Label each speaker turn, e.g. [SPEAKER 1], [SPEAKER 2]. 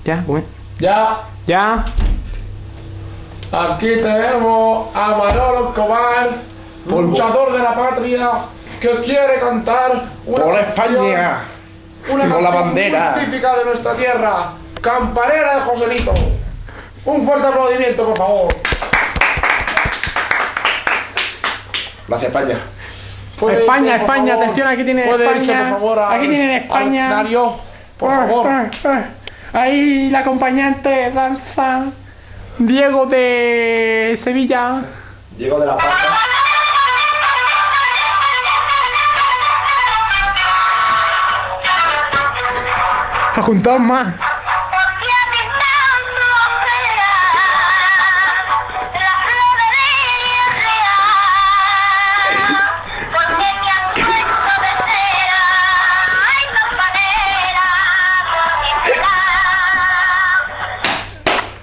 [SPEAKER 1] Ya, bueno.
[SPEAKER 2] Ya,
[SPEAKER 1] Ya.
[SPEAKER 2] aquí tenemos a Manolo Escobar, luchador de la patria, que quiere cantar una
[SPEAKER 3] Por
[SPEAKER 2] canción,
[SPEAKER 3] España.
[SPEAKER 2] una
[SPEAKER 3] Y por la
[SPEAKER 2] canción
[SPEAKER 3] bandera.
[SPEAKER 2] muy típica de nuestra tierra, Campanera de Joselito. Un fuerte aplaudimiento, por favor.
[SPEAKER 3] Gracias, España.
[SPEAKER 2] Puede
[SPEAKER 1] España,
[SPEAKER 2] irse, por
[SPEAKER 1] España,
[SPEAKER 2] favor.
[SPEAKER 1] atención, aquí tienen
[SPEAKER 2] Puede irse,
[SPEAKER 1] España.
[SPEAKER 2] por favor,
[SPEAKER 1] Aquí tienen España.
[SPEAKER 2] al escenario, por favor.
[SPEAKER 1] Ahí la acompañante de danza, Diego de Sevilla.
[SPEAKER 3] Diego de la Paz.
[SPEAKER 1] A juntar más.